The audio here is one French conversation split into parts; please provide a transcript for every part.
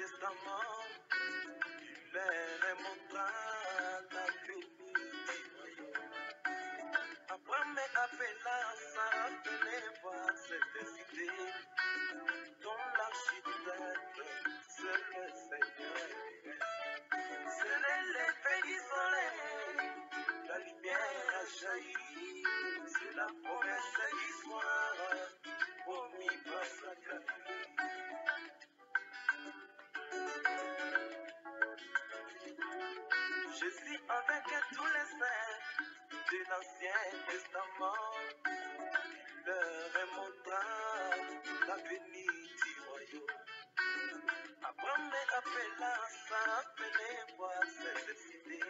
Testament, il leur montra la venue du royaume. Abraham appela Sarah, venez voir cette cité, dont l'architecte, c'est le Seigneur. C'est l'effet du soleil, la lumière a jailli, c'est la promesse du soir, promis par Zacharie. Jésus avec tous les saints de l'Ancien Testament, il leur montra la venue du royaume. Abraham appela Sarah, venez voir cette cité,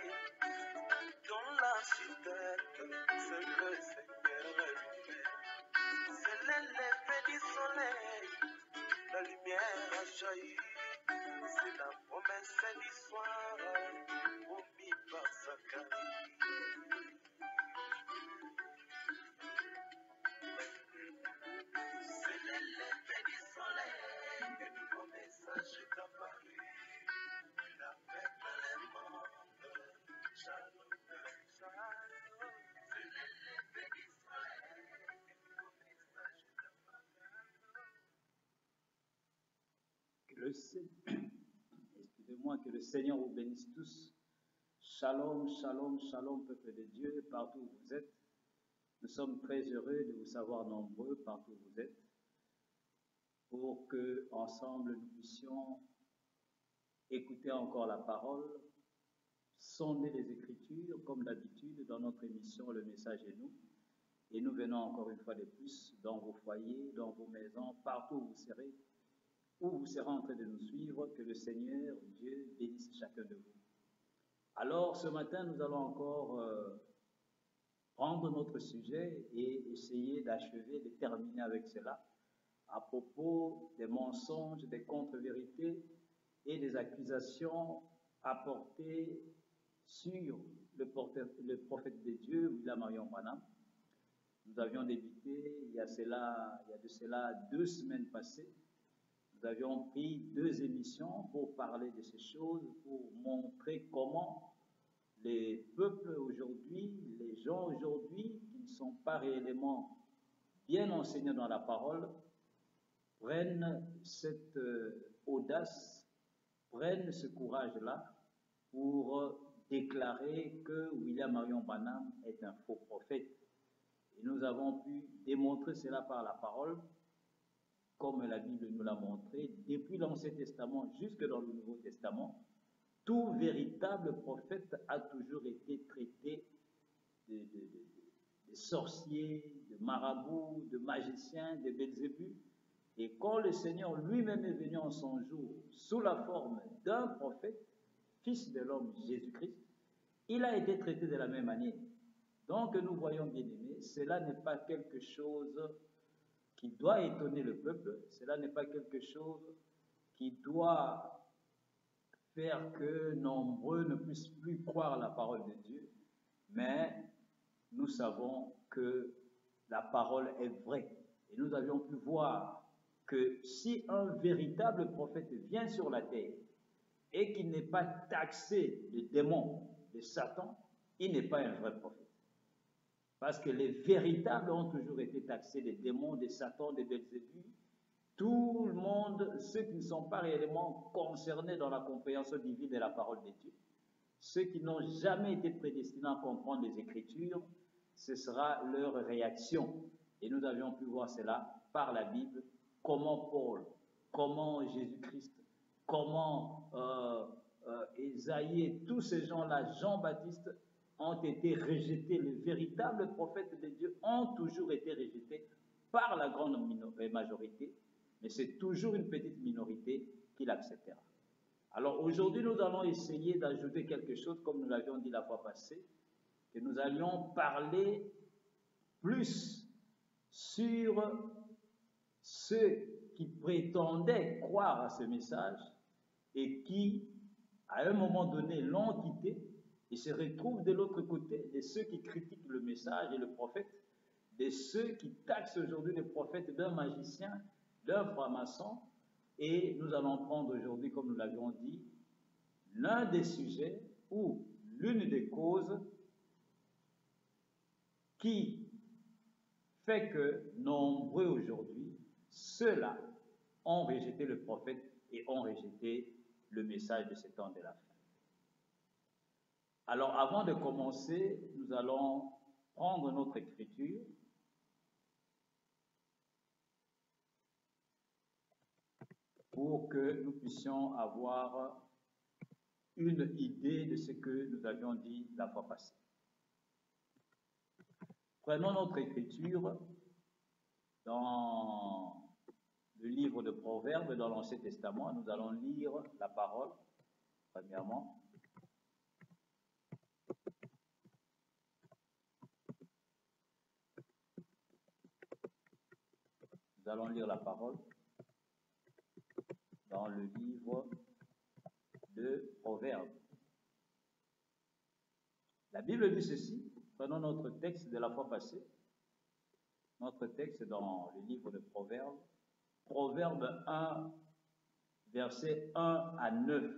dont l'architecte, c'est le Seigneur lui-même. C'est l'effet du soleil, la lumière a jailli, c'est la promesse du soir, promis par Zacharie. C'est l'effet du soleil, un nouveau message est apparu. Il appelle le monde, shalom, shalom. C'est l'effet du soleil, un nouveau message est apparu. Excusez-moi, que le Seigneur vous bénisse tous. Shalom, shalom, shalom, peuple de Dieu, partout où vous êtes. Nous sommes très heureux de vous savoir nombreux partout où vous êtes, pour que ensemble nous puissions écouter encore la parole, sonder les Écritures, comme d'habitude dans notre émission Le Message est nous. Et nous venons encore une fois de plus dans vos foyers, dans vos maisons, partout où vous serez en train de nous suivre. Que le Seigneur, Dieu, bénisse chacun de vous. Alors, ce matin, nous allons encore prendre notre sujet et essayer d'achever, de terminer avec cela, à propos des mensonges, des contre-vérités et des accusations apportées sur le prophète de Dieu, William Marion Branham. Nous avions débuté il y a de cela 2 semaines passées. Nous avions pris 2 émissions pour parler de ces choses, pour montrer comment les peuples aujourd'hui, les gens aujourd'hui qui ne sont pas réellement bien enseignés dans la parole, prennent cette audace, prennent ce courage-là pour déclarer que William Marion Branham est un faux prophète. Et nous avons pu démontrer cela par la parole, comme la Bible nous l'a montré, depuis l'Ancien Testament jusque dans le Nouveau Testament. Tout véritable prophète a toujours été traité de sorciers, de marabouts, de magiciens, de Belzébuth. Et quand le Seigneur lui-même est venu en son jour sous la forme d'un prophète, fils de l'homme Jésus-Christ, il a été traité de la même manière. Donc nous voyons, bien aimés, cela n'est pas quelque chose qui doit étonner le peuple, cela n'est pas quelque chose qui doit faire que nombreux ne puissent plus croire la parole de Dieu, mais nous savons que la parole est vraie. Et nous avions pu voir que si un véritable prophète vient sur la terre et qu'il n'est pas taxé de démons, de Satan, il n'est pas un vrai prophète. Parce que les véritables ont toujours été taxés des démons, de Satan, de Belzébuth. Tout le monde, ceux qui ne sont pas réellement concernés dans la compréhension divine de la parole de Dieu, ceux qui n'ont jamais été prédestinés à comprendre les Écritures, ce sera leur réaction. Et nous avions pu voir cela par la Bible, comment Paul, comment Jésus-Christ, comment Ésaïe, tous ces gens-là, Jean-Baptiste, ont été rejetés. Les véritables prophètes de Dieu ont toujours été rejetés par la grande majorité, mais c'est toujours une petite minorité qui l'acceptera. Alors aujourd'hui, nous allons essayer d'ajouter quelque chose, comme nous l'avions dit la fois passée, que nous allions parler plus sur ceux qui prétendaient croire à ce message et qui, à un moment donné, l'ont quitté et se retrouvent de l'autre côté de ceux qui critiquent le message et le prophète, de ceux qui taxent aujourd'hui le prophète d'un magicien, d'un franc-maçon, Et nous allons prendre aujourd'hui, comme nous l'avions dit, l'un des sujets ou l'une des causes qui fait que nombreux aujourd'hui, ceux-là ont rejeté le prophète et ont rejeté le message de ce temps de la fin. Alors avant de commencer, nous allons prendre notre écriture pour que nous puissions avoir une idée de ce que nous avions dit la fois passée. Prenons notre écriture dans le livre de Proverbes, dans l'Ancien Testament. Nous allons lire la parole, premièrement. Nous allons lire la parole dans le livre de Proverbes. La Bible dit ceci, prenons notre texte de la fois passée, notre texte dans le livre de Proverbes, Proverbe 1, versets 1 à 9.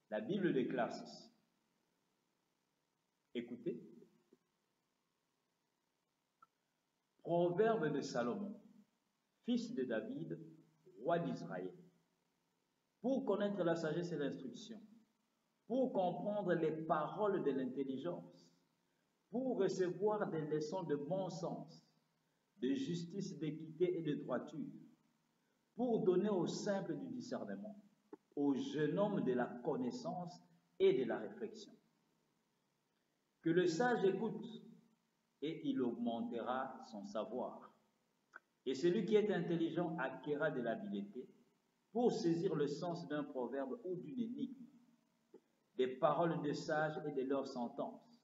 La Bible déclare ceci. Écoutez. Proverbe de Salomon, fils de David, roi d'Israël. Pour connaître la sagesse et l'instruction, pour comprendre les paroles de l'intelligence, pour recevoir des leçons de bon sens, de justice, d'équité et de droiture, pour donner aux simples du discernement, aux jeunes hommes de la connaissance et de la réflexion. Que le sage écoute, et il augmentera son savoir. Et celui qui est intelligent acquérera de l'habileté pour saisir le sens d'un proverbe ou d'une énigme, des paroles de sages et de leurs sentences.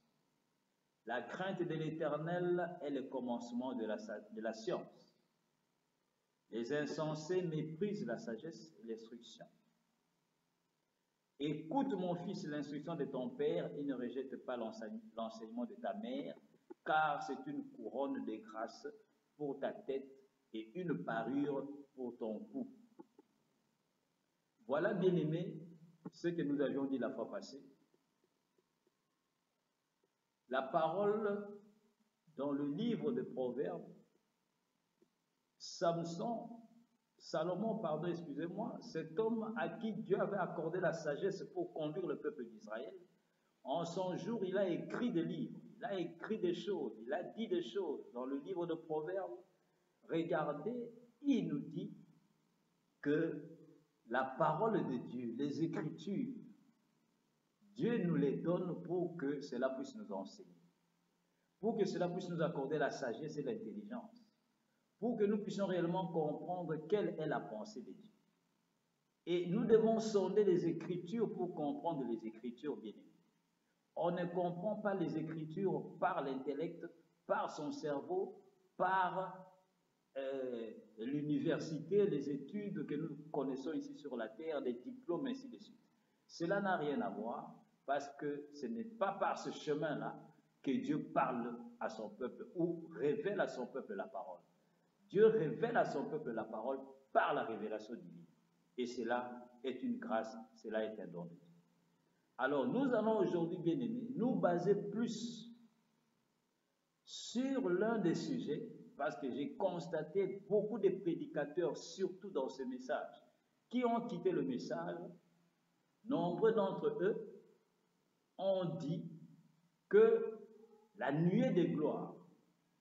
La crainte de l'Éternel est le commencement de la science. Les insensés méprisent la sagesse et l'instruction. Écoute, mon fils, l'instruction de ton père et ne rejette pas l'enseignement de ta mère, car c'est une couronne de grâce pour ta tête et une parure pour ton cou. Voilà, bien-aimés, ce que nous avions dit la fois passée. La parole dans le livre de Proverbes, Salomon, cet homme à qui Dieu avait accordé la sagesse pour conduire le peuple d'Israël, en son jour, il a écrit des livres, il a écrit des choses, il a dit des choses dans le livre de Proverbes. Regardez, il nous dit que la parole de Dieu, les Écritures, Dieu nous les donne pour que cela puisse nous enseigner, pour que cela puisse nous accorder la sagesse et l'intelligence, pour que nous puissions réellement comprendre quelle est la pensée de Dieu. Et nous devons sonder les Écritures pour comprendre les Écritures, bien-aimés. On ne comprend pas les Écritures par l'intellect, par son cerveau, par l'université, les études que nous connaissons ici sur la terre, les diplômes, ainsi de suite. Cela n'a rien à voir parce que ce n'est pas par ce chemin-là que Dieu parle à son peuple ou révèle à son peuple la parole. Dieu révèle à son peuple la parole par la révélation divine. Et cela est une grâce, cela est un don de Dieu. Alors, nous allons aujourd'hui, bien-aimés, nous baser plus sur l'un des sujets, parce que j'ai constaté beaucoup de prédicateurs, surtout dans ce message, qui ont quitté le message. Nombreux d'entre eux ont dit que la nuée de gloire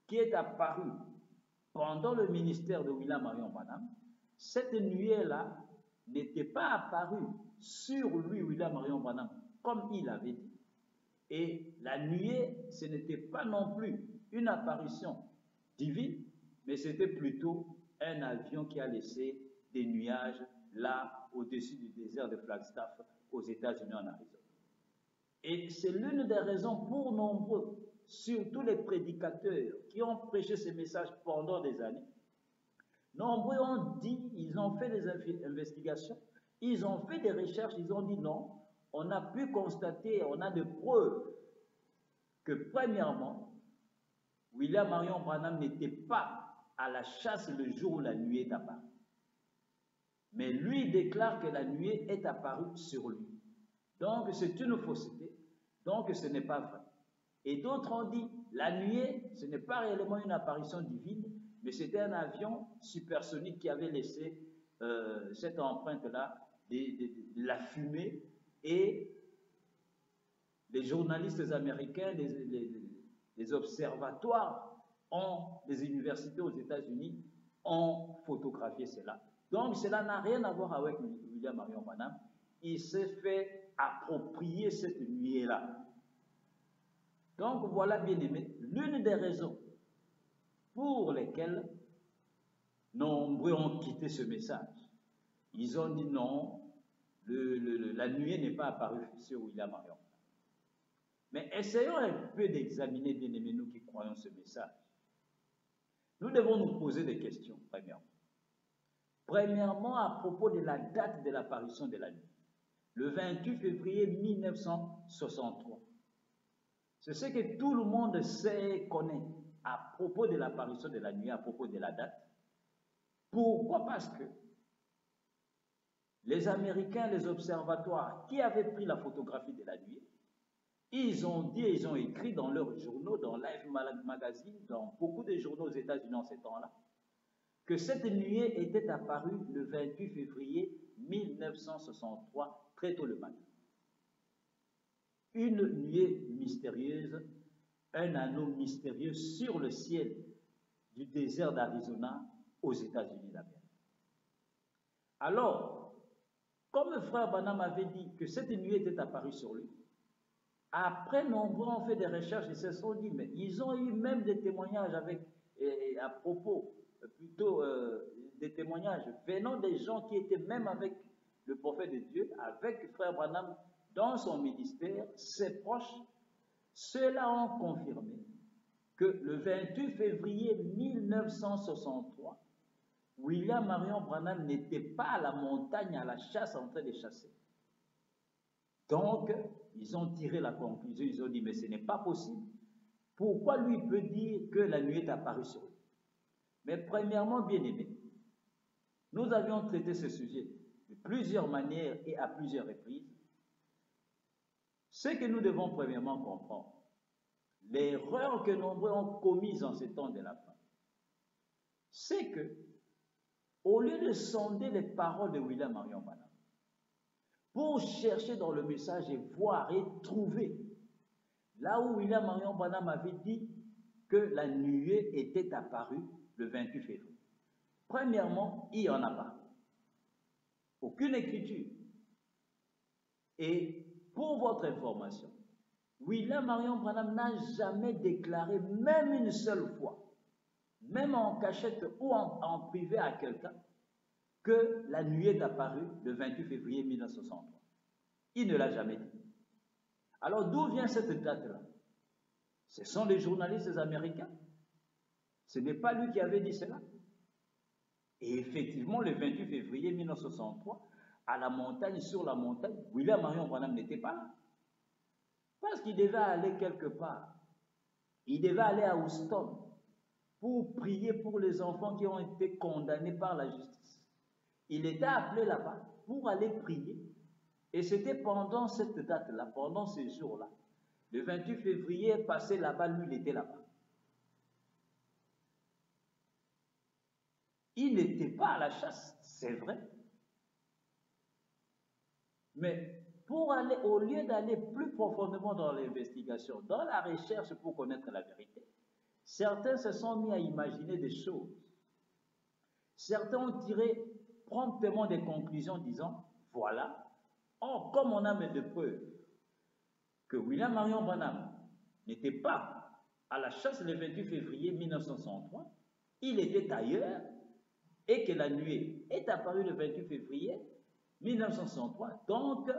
qui est apparue pendant le ministère de William Marion Branham, cette nuée-là n'était pas apparue sur lui, William Marion Branham, comme il avait dit. Et la nuée, ce n'était pas non plus une apparition divine, mais c'était plutôt un avion qui a laissé des nuages là au-dessus du désert de Flagstaff aux États-Unis en Arizona. Et c'est l'une des raisons pour nombreux, surtout les prédicateurs qui ont prêché ces messages pendant des années. Nombreux ont dit, ils ont fait des investigations, ils ont fait des recherches, ils ont dit non, on a pu constater, on a des preuves que premièrement, William Marion Branham n'était pas à la chasse le jour où la nuée est apparue. Mais lui déclare que la nuée est apparue sur lui. Donc c'est une fausseté, donc ce n'est pas vrai. Et d'autres ont dit, la nuée, ce n'est pas réellement une apparition divine, mais c'était un avion supersonique qui avait laissé cette empreinte-là, de la fumée, et les journalistes américains, les observatoires, les universités aux États-Unis ont photographié cela. Donc cela n'a rien à voir avec William Marion Branham. Il s'est fait approprier cette nuée-là. Donc voilà, bien aimé, l'une des raisons pour lesquelles nombreux ont quitté ce message. Ils ont dit non, la nuée n'est pas apparue sur William Marion. Mais essayons un peu d'examiner, bien aimés, nous qui croyons ce message. Nous devons nous poser des questions, premièrement. Premièrement, à propos de la date de l'apparition de la nuée. Le 28 février 1963. C'est ce que tout le monde sait et connaît à propos de l'apparition de la nuée, à propos de la date. Pourquoi? Parce que les Américains, les observatoires qui avaient pris la photographie de la nuée, ils ont dit, ils ont écrit dans leurs journaux, dans Life Magazine, dans beaucoup de journaux aux États-Unis en ces temps-là, que cette nuée était apparue le 28 février 1963, très tôt le matin. Une nuée mystérieuse, un anneau mystérieux sur le ciel du désert d'Arizona aux États-Unis d'Amérique. Alors, comme le frère Branham avait dit que cette nuée était apparue sur lui, après, nombreux ont fait des recherches et se sont dit, mais ils ont eu même des témoignages à propos, plutôt des témoignages venant des gens qui étaient même avec le prophète de Dieu, avec frère Branham dans son ministère, ses proches. Ceux-là ont confirmé que le 28 février 1963, William Marion Branham n'était pas à la montagne à la chasse en train de chasser. Donc, ils ont tiré la conclusion, ils ont dit, mais ce n'est pas possible. Pourquoi lui peut dire que la nuée est apparue sur lui? Mais premièrement, bien aimé, nous avions traité ce sujet de plusieurs manières et à plusieurs reprises. Ce que nous devons premièrement comprendre, l'erreur que nombreux ont commise en ces temps de la fin, c'est que, au lieu de sonder les paroles de William Marion Branham, pour chercher dans le message et voir et trouver là où William Marion Branham avait dit que la nuée était apparue le 28 février. Premièrement, il n'y en a pas. Aucune écriture. Et pour votre information, William Marion Branham n'a jamais déclaré, même une seule fois, même en cachette ou en privé à quelqu'un, que la nuée est apparue le 28 février 1963. Il ne l'a jamais dit. Alors d'où vient cette date-là? Ce sont les journalistes américains. Ce n'est pas lui qui avait dit cela. Et effectivement, le 28 février 1963, à la montagne, sur la montagne, William Marion Branham n'était pas là. Parce qu'il devait aller quelque part. Il devait aller à Houston pour prier pour les enfants qui ont été condamnés par la justice. Il était appelé là-bas pour aller prier. Et c'était pendant cette date-là, pendant ces jours-là. Le 28 février, passé là-bas, lui, il était là-bas. Il n'était pas à la chasse, c'est vrai. Mais pour aller, au lieu d'aller plus profondément dans l'investigation, dans la recherche pour connaître la vérité, certains se sont mis à imaginer des choses. Certains ont tiré promptement des conclusions disant, voilà, or, comme on a mis de preuves que William Marion Branham n'était pas à la chasse le 28 février 1963, il était ailleurs, et que la nuée est apparue le 28 février 1963. Donc,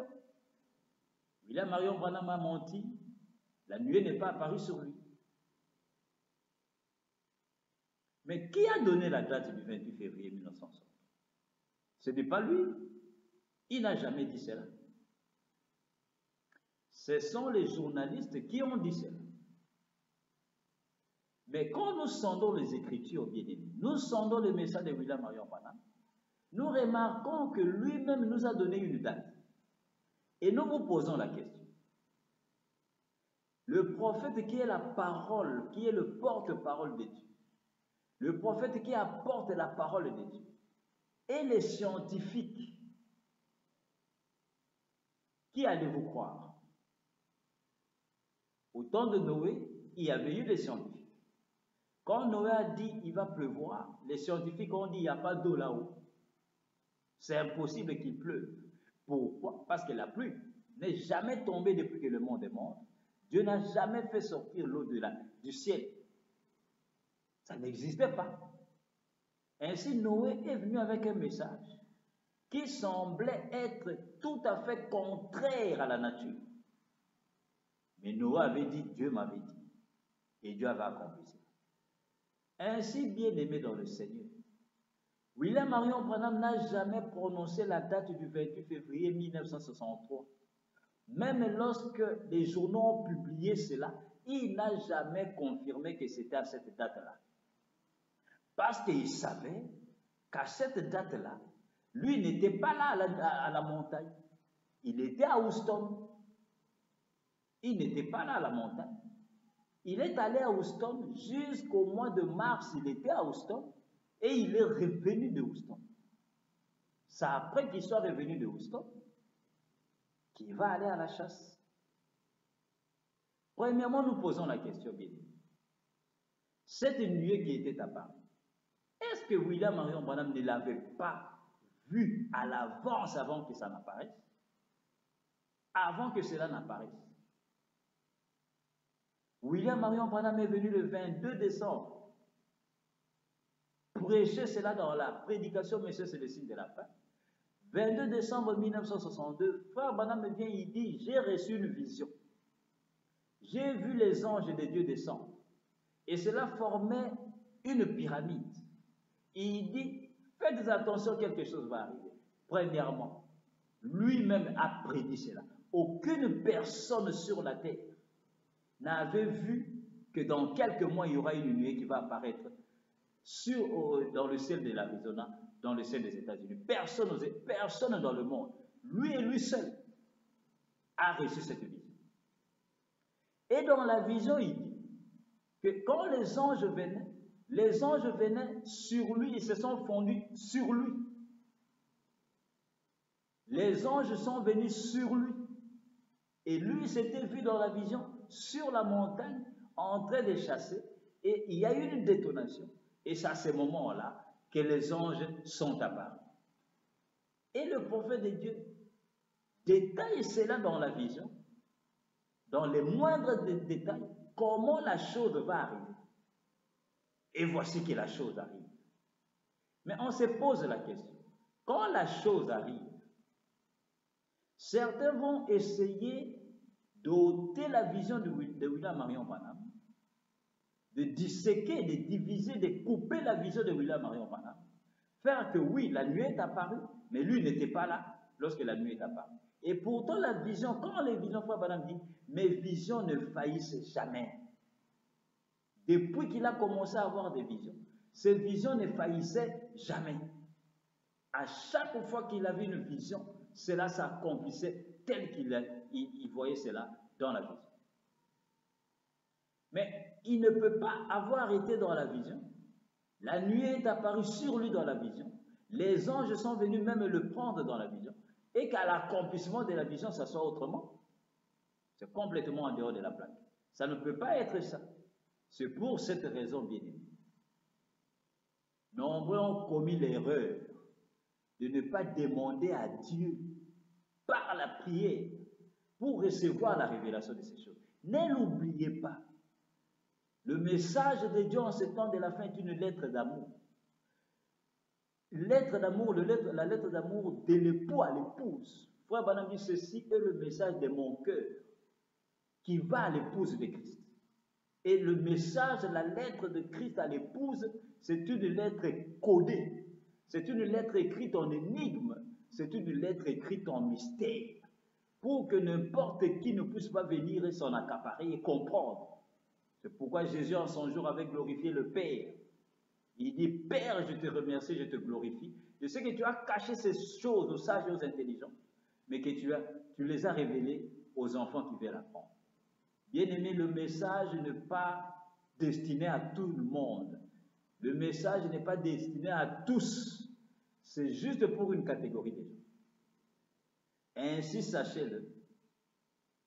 William Marion Branham a menti, la nuée n'est pas apparue sur lui. Mais qui a donné la date du 28 février 1963? Ce n'est pas lui. Il n'a jamais dit cela. Ce sont les journalistes qui ont dit cela. Mais quand nous sondons les Écritures, bien aimés, nous sondons le message de William Marion Branham, nous remarquons que lui-même nous a donné une date. Et nous vous posons la question. Le prophète qui est la parole, qui est le porte-parole de Dieu, le prophète qui apporte la parole de Dieu, et les scientifiques, qui allez-vous croire? Au temps de Noé, il y avait eu des scientifiques. Quand Noé a dit il va pleuvoir, les scientifiques ont dit il n'y a pas d'eau là-haut. C'est impossible qu'il pleuve. Pourquoi? Parce que la pluie n'est jamais tombée depuis que le monde est monde. Dieu n'a jamais fait sortir l'eau du ciel. Ça n'existait pas. Ainsi, Noé est venu avec un message qui semblait être tout à fait contraire à la nature. Mais Noé avait dit, Dieu m'avait dit. Et Dieu avait accompli ça. Ainsi, bien-aimé dans le Seigneur, William Marion Branham n'a jamais prononcé la date du 28 février 1963. Même lorsque les journaux ont publié cela, il n'a jamais confirmé que c'était à cette date-là. Parce qu'il savait qu'à cette date-là, lui n'était pas là à la montagne. Il était à Houston. Il n'était pas là à la montagne. Il est allé à Houston jusqu'au mois de mars, il était à Houston et il est revenu de Houston. C'est après qu'il soit revenu de Houston qu'il va aller à la chasse. Premièrement, nous posons la question bien. Cette nuée qui était apparue, est-ce que William Marion Branham ne l'avait pas vue à l'avance avant que ça n'apparaisse? Avant que cela n'apparaisse. William Marion Branham est venu le 22 décembre prêcher cela dans la prédication, Messieurs, c'est le signe de la fin. 22 décembre 1962, frère Branham vient, il dit, j'ai reçu une vision. J'ai vu les anges de Dieu descendre. Et cela formait une pyramide. Et il dit, faites attention, quelque chose va arriver. Premièrement, lui-même a prédit cela. Aucune personne sur la terre n'avait vu que dans quelques mois, il y aura une nuée qui va apparaître dans le ciel de l'Arizona, dans le ciel des États-Unis. Personne dans le monde, lui et lui seul, a reçu cette vision. Et dans la vision, il dit que quand les anges venaient sur lui et se sont fondus sur lui. Les anges sont venus sur lui. Et lui s'était vu dans la vision sur la montagne en train de chasser. Et il y a eu une détonation. Et c'est à ce moment-là que les anges sont apparus. Et le prophète de Dieu détaille cela dans la vision, dans les moindres détails, comment la chose va arriver. Et voici que la chose arrive. Mais on se pose la question, quand la chose arrive, certains vont essayer d'ôter la vision de William Marion Branham, de disséquer, de diviser, de couper la vision de William Marion Branham, faire que oui, la nuée est apparue, mais lui n'était pas là lorsque la nuée est apparue. Et pourtant la vision, quand les visions, frère Branham dit, mes visions ne faillissent jamais. Depuis qu'il a commencé à avoir des visions, ces visions ne faillissaient jamais. À chaque fois qu'il avait une vision, cela s'accomplissait tel qu'il voyait cela dans la vision. Mais il ne peut pas avoir été dans la vision. La nuée est apparue sur lui dans la vision. Les anges sont venus même le prendre dans la vision. Et qu'à l'accomplissement de la vision, ça soit autrement. C'est complètement en dehors de la plaque. Ça ne peut pas être ça. C'est pour cette raison, bien aimé. Nombreux ont commis l'erreur de ne pas demander à Dieu par la prière pour recevoir la révélation de ces choses. Ne l'oubliez pas. Le message de Dieu en ce temps de la fin est une lettre d'amour. Lettre d'amour, la lettre d'amour de l'époux à l'épouse. Frère Branham dit, ceci est le message de mon cœur qui va à l'épouse de Christ. Et le message, la lettre de Christ à l'épouse, c'est une lettre codée. C'est une lettre écrite en énigme. C'est une lettre écrite en mystère. Pour que n'importe qui ne puisse pas venir et s'en accaparer et comprendre. C'est pourquoi Jésus, en son jour, avait glorifié le Père. Il dit, Père, je te remercie, je te glorifie, Je sais que tu as caché ces choses aux sages et aux intelligents, mais que tu les as révélées aux enfants qui veulent apprendre. Bien-aimé, le message n'est pas destiné à tout le monde. Le message n'est pas destiné à tous. C'est juste pour une catégorie de gens. Ainsi, sachez-le.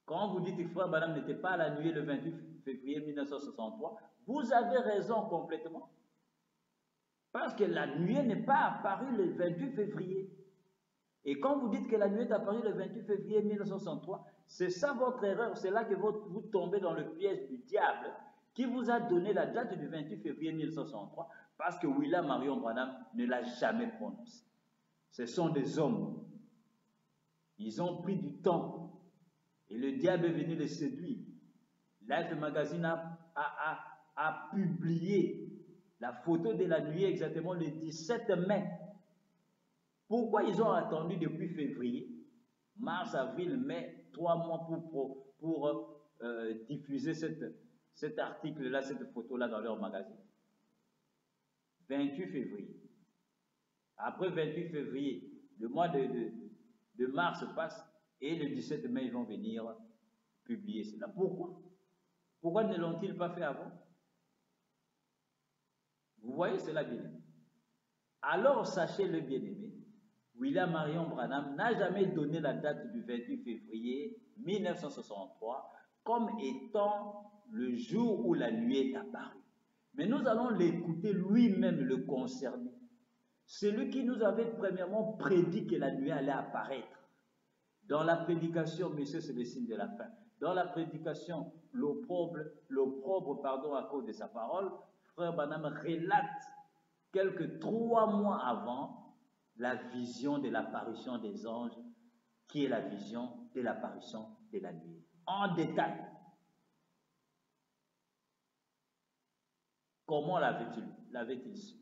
Quand vous dites que Frère Branham n'était pas à la nuée le 28 février 1963, vous avez raison complètement. Parce que la nuée n'est pas apparue le 28 février. Et quand vous dites que la nuée est apparue le 28 février 1963, c'est ça votre erreur. C'est là que vous tombez dans le piège du diable qui vous a donné la date du 28 février 1963 parce que William Marion Branham ne l'a jamais prononcé. Ce sont des hommes. Ils ont pris du temps et le diable est venu les séduire. Life Magazine a publié la photo de la nuée exactement le 17 mai. Pourquoi ils ont attendu depuis février, mars, avril, mai, 3 mois pour diffuser cet article-là, cette photo-là dans leur magazine? 28 février. Après 28 février, le mois de mars passe et le 17 mai, ils vont venir publier cela. Pourquoi? Pourquoi ne l'ont-ils pas fait avant? Vous voyez cela, bien-aimé. Alors, sachez-le, bien-aimé, William Marion Branham n'a jamais donné la date du 28 février 1963 comme étant le jour où la nuée est apparue. Mais nous allons l'écouter lui-même le concerner. C'est lui qui nous avait premièrement prédit que la nuée allait apparaître. Dans la prédication, messieurs, c'est le signe de la fin. Dans la prédication, l'opprobre, à cause de sa parole, Frère Branham relate quelques 3 mois avant la vision de l'apparition des anges, qui est la vision de l'apparition de la nuée. En détail. Comment l'avait-il su?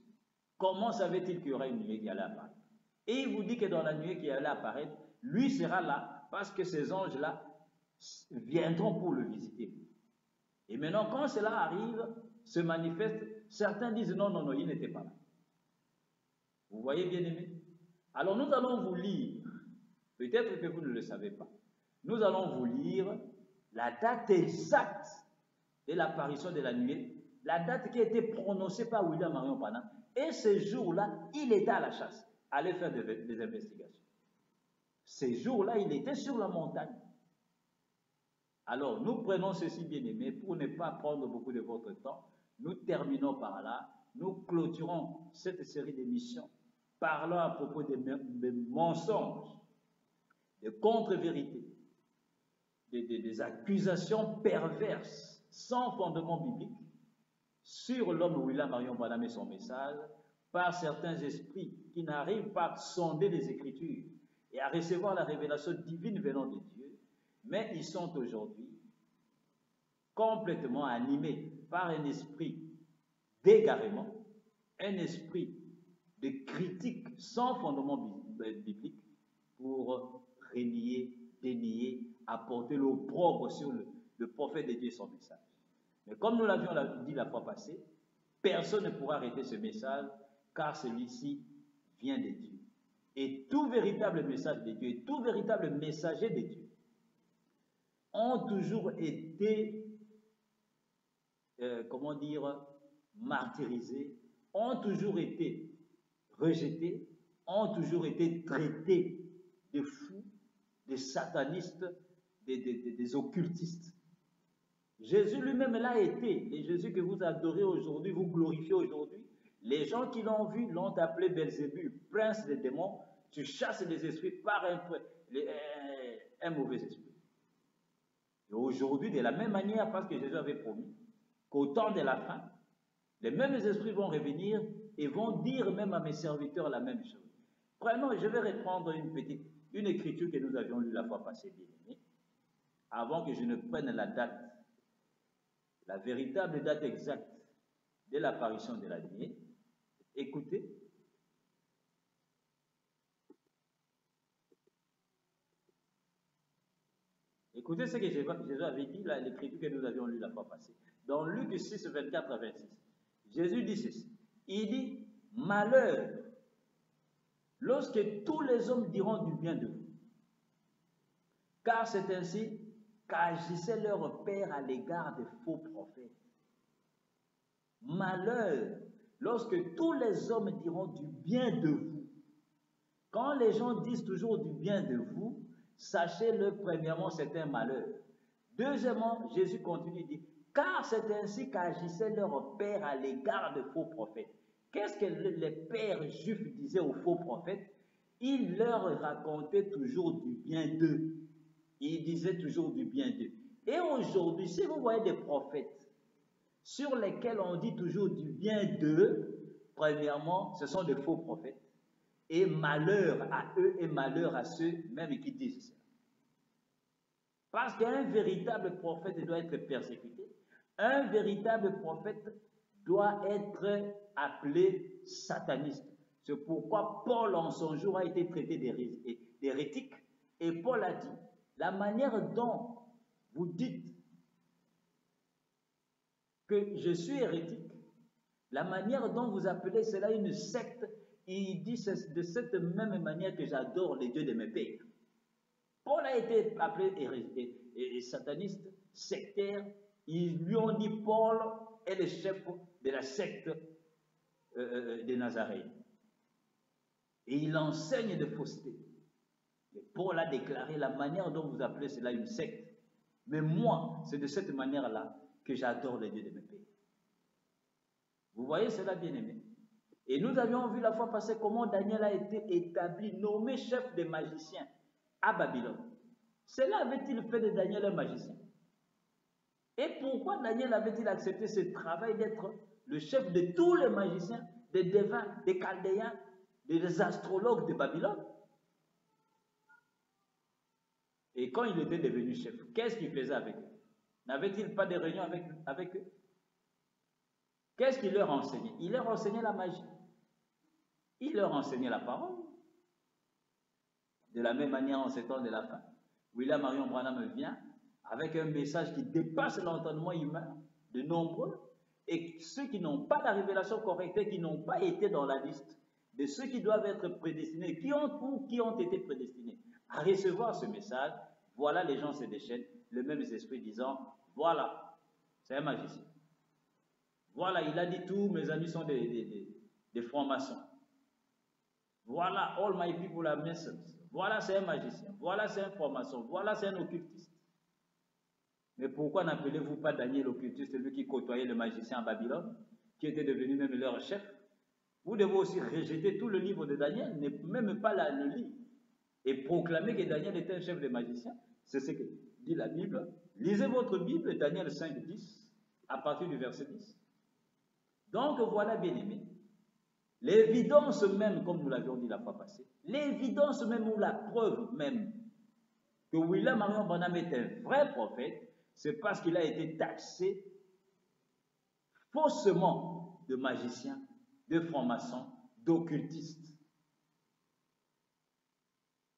Comment savait-il qu'il y aurait une nuée qui allait apparaître? Et il vous dit que dans la nuée qui allait apparaître, lui sera là parce que ces anges-là viendront pour le visiter. Et maintenant, quand cela arrive, se manifeste, certains disent non, il n'était pas là. Vous voyez, bien aimé? Alors nous allons vous lire, peut-être que vous ne le savez pas, nous allons vous lire la date exacte de l'apparition de la nuée, la date qui a été prononcée par William Marion Branham, et ce jour-là, il était à la chasse, allait faire des investigations. Ces jours-là, il était sur la montagne. Alors, nous prenons ceci, bien aimé, pour ne pas prendre beaucoup de votre temps. Nous terminons par là. Nous clôturons cette série d'émissions parlant à propos des mensonges, des contre-vérités, des accusations perverses, sans fondement biblique, sur l'homme William Marion Branham et son message, par certains esprits qui n'arrivent pas à sonder les Écritures et à recevoir la révélation divine venant de Dieu, mais ils sont aujourd'hui complètement animés par un esprit d'égarement, un esprit de critique sans fondement biblique pour renier, dénier, apporter l'opprobre sur le prophète de Dieu et son message. Mais comme nous l'avions dit la fois passée, personne ne pourra arrêter ce message car celui-ci vient de Dieu. Et tout véritable message de Dieu, et tout véritable messager de Dieu ont toujours été, martyrisés, ont toujours été rejetés, ont toujours été traités de fous, de satanistes, des occultistes. Jésus lui-même l'a été, et Jésus que vous adorez aujourd'hui, vous glorifiez aujourd'hui, les gens qui l'ont vu l'ont appelé Belzébul, prince des démons. Tu chasses les esprits par un mauvais esprit. Et aujourd'hui, de la même manière, parce que Jésus avait promis qu'au temps de la fin, les mêmes esprits vont revenir et vont dire même à mes serviteurs la même chose. Prenons, je vais reprendre une écriture que nous avions lue la fois passée, bien aimé, avant que je ne prenne la date, la véritable date exacte de l'apparition de la nuée. Écoutez. Écoutez ce que Jésus avait dit, l'écriture que nous avions lue la fois passée. Dans Luc 6, 24 à 26. Jésus dit ceci. Il dit, malheur lorsque tous les hommes diront du bien de vous. Car c'est ainsi qu'agissait leur père à l'égard des faux prophètes. Malheur, lorsque tous les hommes diront du bien de vous. Quand les gens disent toujours du bien de vous, sachez-le, premièrement, c'est un malheur. Deuxièmement, Jésus continue de dire, car c'est ainsi qu'agissait leur père à l'égard des faux prophètes. Qu'est-ce que les pères juifs disaient aux faux prophètes? Ils leur racontaient toujours du bien d'eux. Ils disaient toujours du bien d'eux. Et aujourd'hui, si vous voyez des prophètes sur lesquels on dit toujours du bien d'eux, premièrement, ce sont des faux prophètes. Et malheur à eux et malheur à ceux même qui disent ça. Parce qu'un véritable prophète doit être persécuté. Un véritable prophète doit être appelé sataniste. C'est pourquoi Paul en son jour a été traité d'hérétique. Et Paul a dit, la manière dont vous dites que je suis hérétique, la manière dont vous appelez cela une secte, il dit c'est de cette même manière que j'adore les dieux de mes pères. Paul a été appelé sataniste, sectaire. Ils lui ont dit Paul est le chef de la secte des Nazaréens. Et il enseigne de fausseté. Et Paul a déclaré la manière dont vous appelez cela une secte. Mais moi, c'est de cette manière-là que j'adore les dieux de mes pères. Vous voyez cela, bien-aimé? Et nous avions vu la fois passée comment Daniel a été établi, nommé chef des magiciens à Babylone. Cela avait-il fait de Daniel un magicien? Et pourquoi Daniel avait-il accepté ce travail d'être le chef de tous les magiciens, des devins, des chaldéens, des astrologues de Babylone? Et quand il était devenu chef, qu'est-ce qu'il faisait avec eux? N'avait-il pas de réunion avec eux? Qu'est-ce qu'il leur enseignait? Il leur enseignait la magie. Il leur enseignait la parole. De la même manière, en ces temps de la fin, William Marion Branham vient avec un message qui dépasse l'entendement humain de nombreux, et ceux qui n'ont pas la révélation correcte et qui n'ont pas été dans la liste de ceux qui doivent être prédestinés, qui ont été prédestinés à recevoir ce message, voilà, les gens se déchaînent, le même esprit disant, voilà, c'est un magicien. Voilà, il a dit tous mes amis sont des francs-maçons. Voilà, all my people are Masons. Voilà, c'est un magicien. Voilà, c'est un franc-maçon. Voilà, c'est un occultiste. Mais pourquoi n'appelez-vous pas Daniel l'occultiste, celui qui côtoyait le magicien à Babylone, qui était devenu même leur chef? Vous devez aussi rejeter tout le livre de Daniel, ne même pas le lire, et proclamer que Daniel était un chef de magicien. C'est ce que dit la Bible. Lisez votre Bible, Daniel 5, 10, à partir du verset 10. Donc voilà, bien-aimés, l'évidence même, comme nous l'avions dit la fois passée, l'évidence même ou la preuve même que William Marion Branham est un vrai prophète, c'est parce qu'il a été taxé faussement de magicien, de franc-maçon, d'occultiste,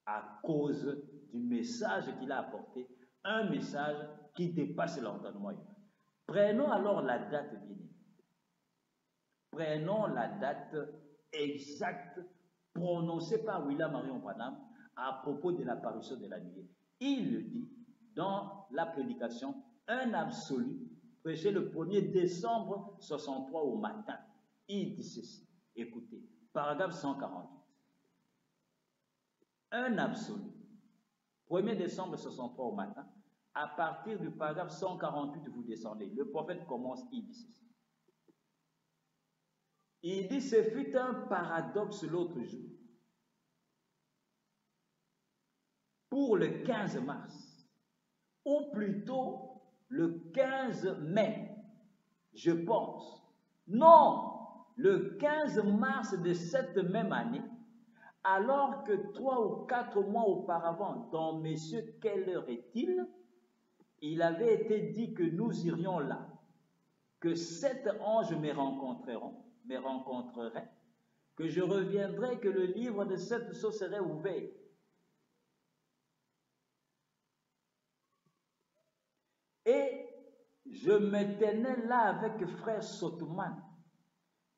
à cause du message qu'il a apporté, un message qui dépasse l'entendement humain. Prenons alors la date, bien-aimée. Prenons la date exacte prononcée par William Marion Branham à propos de l'apparition de la nuée. Il le dit dans la prédication, un absolu, prêché le 1er décembre 63 au matin. Il dit ceci, écoutez, paragraphe 148. Un absolu, 1er décembre 63 au matin, à partir du paragraphe 148, vous descendez. Le prophète commence, il dit ceci. Il dit, ce fut un paradoxe l'autre jour. Pour le 15 mars, ou plutôt le 15 mai, je pense. Non, le 15 mars de cette même année, alors que 3 ou 4 mois auparavant, dans Messieurs, quelle heure est-il? Il avait été dit que nous irions là, que 7 anges me rencontreraient, que je reviendrais, que le livre de 7 sceaux serait ouvert. Et je me tenais là avec frère Sotoman,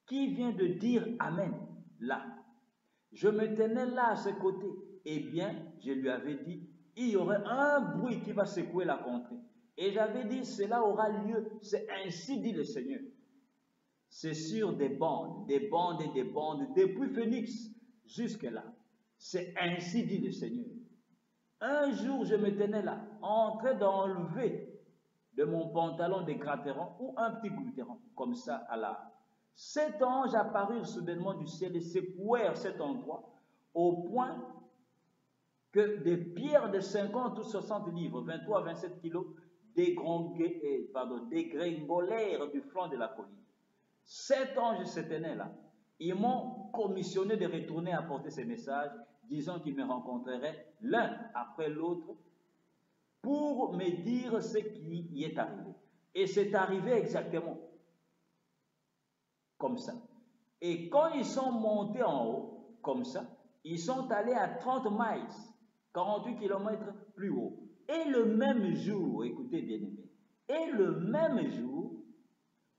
qui vient de dire Amen, là. Je me tenais là à ses côtés. Eh bien, je lui avais dit, il y aurait un bruit qui va secouer la contrée. Et j'avais dit, cela aura lieu. C'est ainsi dit le Seigneur. C'est sur des bandes et des bandes, depuis Phénix jusque-là. C'est ainsi dit le Seigneur. Un jour, je me tenais là, en train d'enlever de mon pantalon des gratterons ou un petit gloutéron, comme ça à la. 7 anges apparurent soudainement du ciel et secouèrent cet endroit au point que des pierres de 50 ou 60 livres, 23 à 27 kilos, dégringolèrent du flanc de la colline. 7 anges se tenaient là. Ils m'ont commissionné de retourner apporter ces messages, disant qu'ils me rencontreraient l'un après l'autre pour me dire ce qui y est arrivé. Et c'est arrivé exactement comme ça. Et quand ils sont montés en haut, comme ça, ils sont allés à 30 miles, 48 km plus haut. Et le même jour, écoutez bien aimé, et le même jour,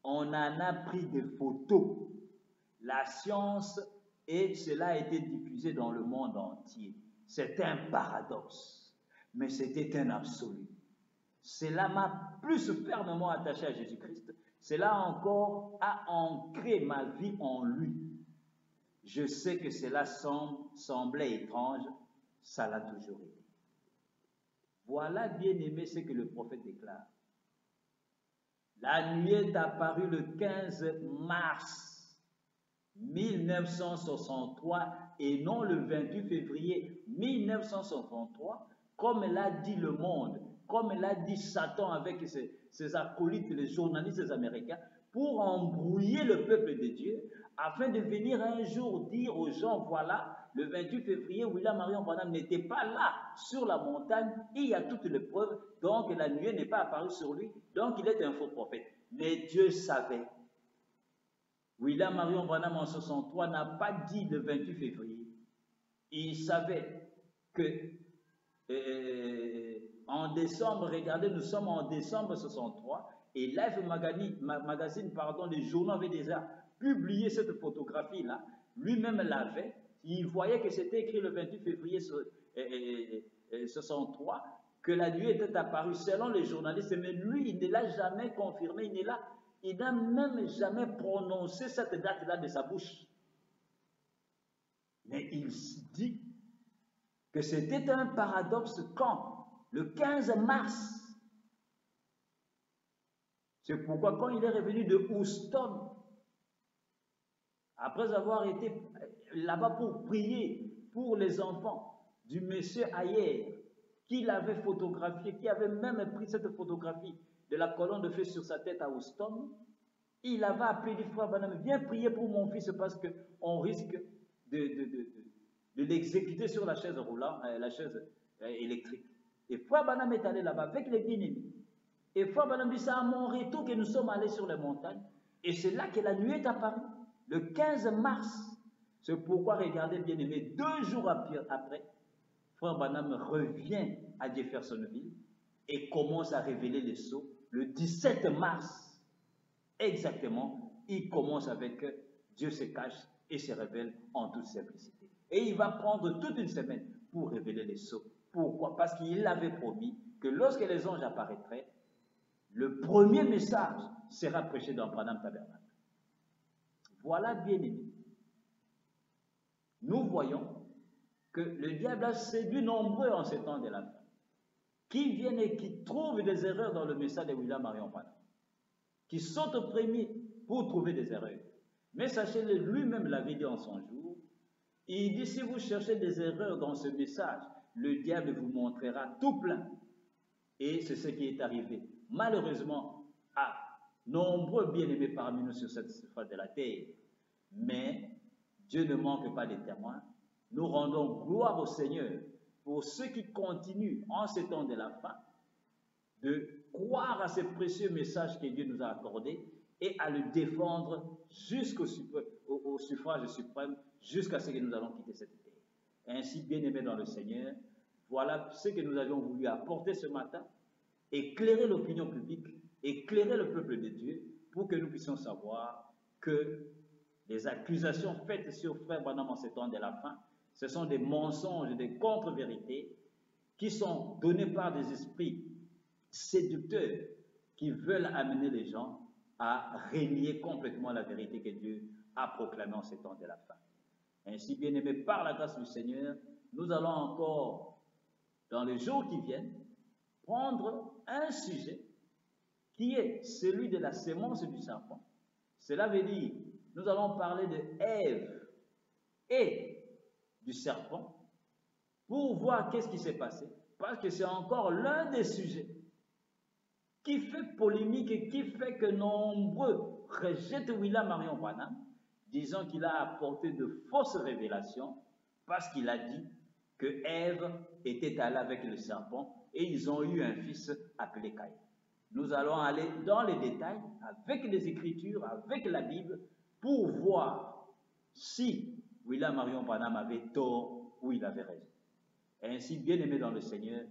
on en a pris des photos. La science, et cela a été diffusé dans le monde entier. C'est un paradoxe, mais c'était un absolu. Cela m'a plus fermement attaché à Jésus-Christ. Cela encore a ancré ma vie en lui. Je sais que cela semblait étrange, ça l'a toujours été. Voilà, bien aimé, ce que le prophète déclare. La nuit est apparue le 15 mars 1963 et non le 28 février 1963, comme l'a dit le monde, comme l'a dit Satan avec ses acolytes, les journalistes américains, pour embrouiller le peuple de Dieu, afin de venir un jour dire aux gens, voilà, le 28 février, William Marion Branham n'était pas là sur la montagne, il y a toutes les preuves, donc la nuée n'est pas apparue sur lui, donc il est un faux prophète. Mais Dieu savait. William Marion Branham en 63 n'a pas dit le 28 février. Il savait que en décembre, regardez, nous sommes en décembre 63 et Life Magazine, les journaux avaient déjà publié cette photographie-là. Lui-même l'avait. Il voyait que c'était écrit le 28 février 63 que la nuit était apparue selon les journalistes, mais lui, il ne l'a jamais confirmé, il n'a même jamais prononcé cette date-là de sa bouche. Mais il dit que c'était un paradoxe quand le 15 mars. C'est pourquoi quand il est revenu de Houston, après avoir été là-bas pour prier pour les enfants du monsieur Ayer, qui l'avait photographié, qui avait même pris cette photographie de la colonne de feu sur sa tête à Houston, il avait appelé du frère Branham, viens prier pour mon fils parce qu'on risque de l'exécuter sur la chaise roulante, la chaise électrique. Et frère Branham est allé là-bas avec les bien-aimés. Et frère Branham dit, c'est à mon retour que nous sommes allés sur les montagnes. Et c'est là que la nuit est apparue, le 15 mars. C'est pourquoi, regardez bien aimé, 2 jours après, frère Branham revient à Jeffersonville et commence à révéler les sceaux. Le 17 mars, exactement, il commence avec Dieu se cache et se révèle en toute simplicité. Et il va prendre toute une semaine pour révéler les sceaux. Pourquoi? Parce qu'il avait promis que lorsque les anges apparaîtraient, le premier message sera prêché dans Branham Tabernacle. Voilà, bien aimé. Nous voyons que le diable a séduit nombreux en ces temps de la fin, qui viennent et qui trouvent des erreurs dans le message de William Marion Branham, qui sont au premier pour trouver des erreurs. Mais sachez-le, lui-même l'avait dit en son jour, il dit, si vous cherchez des erreurs dans ce message, le diable vous montrera tout plein. Et c'est ce qui est arrivé, malheureusement, à nombreux bien-aimés parmi nous sur cette surface de la terre. Mais Dieu ne manque pas de témoins. Nous rendons gloire au Seigneur pour ceux qui continuent en ces temps de la fin de croire à ce précieux message que Dieu nous a accordé et à le défendre jusqu'au suffrage suprême, jusqu'à ce que nous allons quitter cette terre. Ainsi, bien-aimés dans le Seigneur, voilà ce que nous avions voulu apporter ce matin, éclairer l'opinion publique, éclairer le peuple de Dieu, pour que nous puissions savoir que Les accusations faites sur Frère Branham en ce temps de la fin, ce sont des mensonges, des contre-vérités qui sont donnés par des esprits séducteurs qui veulent amener les gens à renier complètement la vérité que Dieu a proclamée en ce temps de la fin. Ainsi, bien-aimés, par la grâce du Seigneur, nous allons encore, dans les jours qui viennent, prendre un sujet qui est celui de la sémence du serpent. Cela veut dire, nous allons parler de Ève et du serpent pour voir qu'est-ce qui s'est passé, parce que c'est encore l'un des sujets qui fait polémique et qui fait que nombreux rejettent William Marion Branham, disant qu'il a apporté de fausses révélations parce qu'il a dit que Ève était allée avec le serpent et ils ont eu un fils appelé Caïn. Nous allons aller dans les détails avec les Écritures, avec la Bible, pour voir si William Marion Branham avait tort ou il avait raison. Ainsi, bien-aimés dans le Seigneur,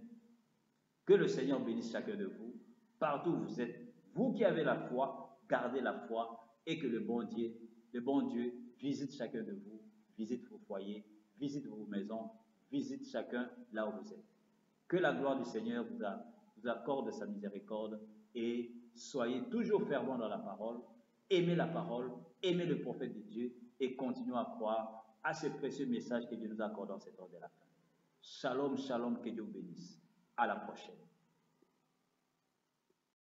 que le Seigneur bénisse chacun de vous, partout où vous êtes, vous qui avez la foi, gardez la foi, et que le bon Dieu visite chacun de vous, visite vos foyers, visite vos maisons, visite chacun là où vous êtes. Que la gloire du Seigneur vous accorde sa miséricorde et soyez toujours fervents dans la parole, aimez le prophète de Dieu et continuez à croire à ce précieux message que Dieu nous accorde dans cet temps de la fin. Shalom, shalom, que Dieu vous bénisse. À la prochaine.